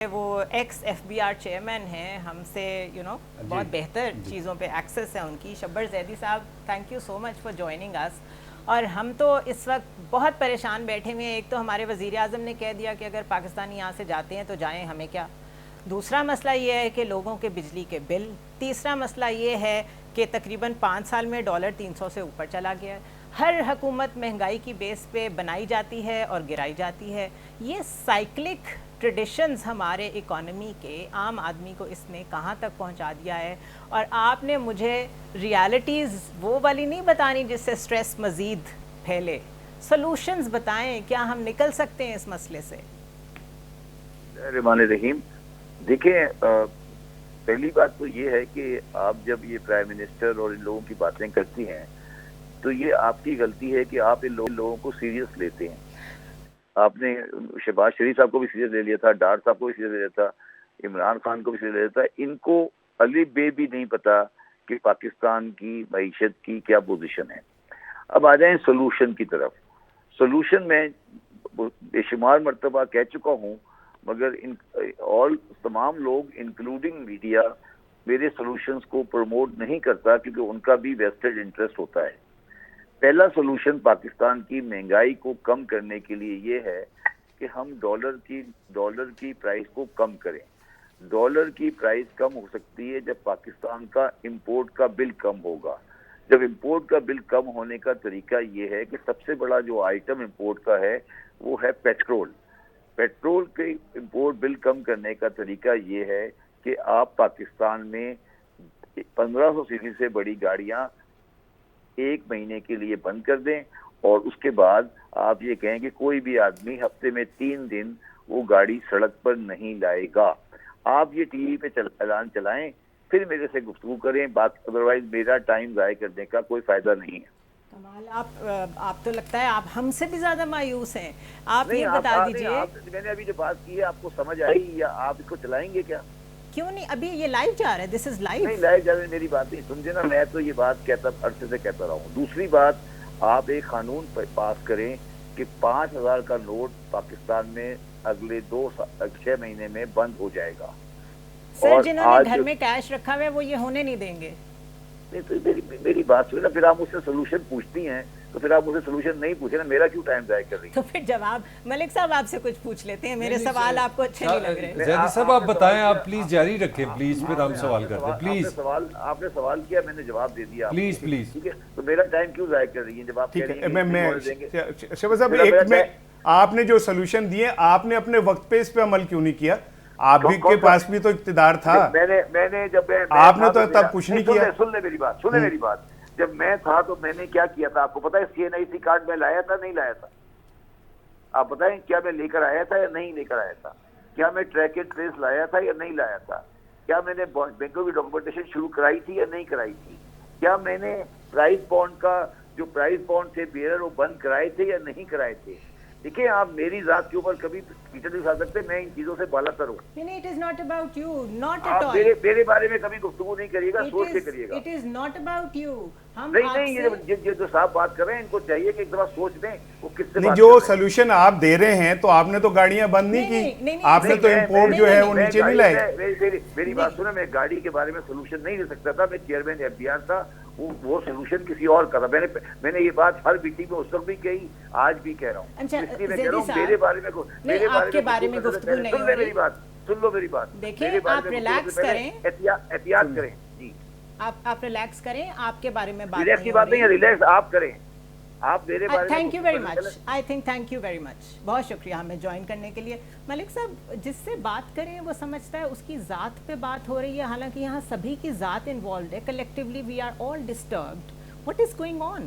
وہ x FBR chairman ہیں, ہم سے بہت بہتر چیزوں پہ ایکسس ہے ان کی. شبر زیدی صاحب, thank you so much for joining us. اور ہم تو اس وقت بہت پریشان بیٹھے ہوئے ہیں. ایک تو ہمارے وزیر اعظم نے کہہ دیا کہ اگر پاکستانی یہاں سے جاتے ہیں تو جائیں, ہمیں کیا. دوسرا مسئلہ یہ ہے کہ لوگوں کے بجلی کے بل. تیسرا مسئلہ یہ ہے کہ تقریباً 5 سال میں ڈالر 300 سے اوپر چلا گیا ہے. ہر حکومت مہنگائی کی بیس پہ بنائی جاتی ہے اور گرائی جاتی ہے. یہ سائیکلک ٹریڈیشنز ہمارے اکانومی کے عام آدمی کو اس نے کہاں تک پہنچا دیا ہے. اور آپ نے مجھے ریالٹیز وہ والی نہیں بتانی جس سے سٹریس مزید پھیلے. سلوشنز بتائیں, کیا ہم نکل سکتے ہیں اس مسئلے سے؟ رحمان الرحیم, دیکھیں, پہلی بات تو یہ ہے کہ آپ جب یہ پرائم منسٹر اور ان لوگوں کی باتیں کرتی ہیں تو یہ آپ کی غلطی ہے کہ آپ ان لوگوں کو سیریس لیتے ہیں. آپ نے شہباز شریف صاحب کو بھی سیریس لے لیا تھا, ڈار صاحب کو بھی سیریس لے لیا تھا, عمران خان کو بھی سیریس لے لیا تھا. ان کو الف بے بھی نہیں پتا کہ پاکستان کی معیشت کی کیا پوزیشن ہے. اب آ جائیں سولوشن کی طرف. سولوشن میں بے شمار مرتبہ کہہ چکا ہوں, مگر تمام لوگ انکلوڈنگ میڈیا میرے سولوشنز کو پروموٹ نہیں کرتا کیونکہ ان کا بھی ویسٹڈ انٹرسٹ ہوتا ہے. پہلا سولوشن پاکستان کی مہنگائی کو کم کرنے کے لیے یہ ہے کہ ہم ڈالر کی پرائس کو کم کریں. ڈالر کی پرائس کم ہو سکتی ہے جب پاکستان کا امپورٹ کا بل کم ہوگا. جب امپورٹ کا بل کم ہونے کا طریقہ یہ ہے کہ سب سے بڑا جو آئٹم امپورٹ کا ہے وہ ہے پیٹرول. پیٹرول کے امپورٹ بل کم کرنے کا طریقہ یہ ہے کہ آپ پاکستان میں 1500 سی سی سے بڑی گاڑیاں 1 مہینے کے لیے بند کر دیں, اور اس کے بعد آپ یہ کہیں کہ کوئی بھی آدمی ہفتے میں 3 دن وہ گاڑی سڑک پر نہیں لائے گا. آپ یہ ٹی وی پہ اعلان چلائیں, پھر میرے سے گفتگو کریں بات, ادروائز میرا ٹائم ضائع کرنے کا کوئی فائدہ نہیں ہے. کمال, آپ تو لگتا ہے آپ ہم سے بھی زیادہ مایوس ہیں. آپ یہ بتا دیجئے, میں نے ابھی جو بات کی ہے آپ کو سمجھ آئی یا آپ اس کو چلائیں گے کیا؟ کیوں نہیں؟ ابھی یہ لائیو جا رہا ہے, دس از لائیو. نہیں, لائیو جا رہے, میری بات نہیں سمجھے نا. میں تو یہ بات عرصے سے کہتا رہا ہوں. دوسری بات, آپ ایک قانون پاس کریں کہ 5000 کا نوٹ پاکستان میں اگلے 6 مہینے میں بند ہو جائے گا. سر, جنہوں نے گھر میں کیش رکھا ہوا ہے وہ یہ ہونے نہیں دیں گے. نہیں تو میری بات سنیں نا, پھر آپ مجھ سے سولوشن پوچھتی ہیں تو پھر آپ مجھے سولوشن نہیں پوچھیں نا, میرا کیوں ٹائم ضائع کر رہی ہیں؟ تو پھر جواب ملک صاحب آپ سے کچھ پوچھ لیتے ہیں. میرے سوال آپ کو اچھے نہیں لگ رہے. زیدی صاحب آپ بتائیں, آپ پلیز جاری رکھیں پلیز, پھر ہم سوال کرتے ہیں پلیز. آپ نے سوال کیا, میں نے جواب دے دیا. پلیز پلیز, ٹھیک ہے, تو میرا ٹائم کیوں ضائع کر رہی ہیں جب آپ کہہ رہی ہیں؟ شہباز صاحب, ایک میں آپ نے جو سولوشن دیے آپ نے اپنے وقت پہ اس پہ عمل کیوں نہیں کیا؟ آپ بھی کے پاس بھی تو اقتدار تھا. میں نے جب آپ نے تو تب کچھ نہیں کیا. سن لے میری بات. جب میں تھا تو میں نے کیا کیا تھا آپ کو پتا ہے؟ CNIC کارڈ میں لایا تھا نہیں لایا تھا؟ آپ بتائیں, کیا میں لے کر آیا تھا یا نہیں لے کر آیا تھا؟ کیا میں ٹریک اینڈ ٹریس لایا تھا یا نہیں لایا تھا؟ کیا میں نے بینکوں کی ڈاکومنٹیشن شروع کرائی تھی یا نہیں کرائی تھی؟ کیا میں نے پرائز بانڈ کا جو پرائز بانڈ تھے بیئر وہ بند کرائے تھے یا نہیں کرائے تھے؟ دیکھیں, آپ میری ذات کے اوپر کبھی کیچڑ نہیں کھا سکتے, میں ان چیزوں سے بالا تر ہوں. It is not about you, not at all. میرے بارے میں کبھی گفتگو نہیں کریے گا, سوچ کے کریے گا. It is not about you. نہیں, یہ جو صاحب بات کر رہے ہیں ان کو چاہیے کہ ایک دفعہ سوچ دیں وہ کس سے نہیں. جو سولوشن آپ دے رہے ہیں تو آپ نے تو گاڑیاں بند نہیں کی, آپ نے تو امپورٹ جو ہے وہ نیچے نہیں لائے. میری بات سنیں, میں گاڑی کے بارے میں سولوشن نہیں دے سکتا تھا. میں چیئرمین FBR تھا, وہ سولوشن کسی اور کا تھا. میں نے یہ بات ہر میٹنگ میں اس وقت بھی کہی, آج بھی کہہ رہا ہوں. اس لیے میں کہہ رہا ہوں میرے بارے میں گفتگو نہیں ہو رہی. سن لو میری بات. دیکھیں, آپ ریلیکس کریں, احتیاط کریں. جی, آپ ریلیکس کریں. آپ کے بارے میں بات ریلیکس کی بات نہیں ہے, ریلیکس آپ کریں. آپ میرے بارے میں thank you very much. I think thank you very much. بہت شکریہ ہمیں جوائن کرنے کے لیے. ملک صاحب, جس سے بات کریں وہ سمجھتا ہے اس کی ذات پہ بات ہو رہی ہے, حالانکہ یہاں سبھی کی ذات انوالوڈ ہے. Collectively we are all disturbed. What is going on?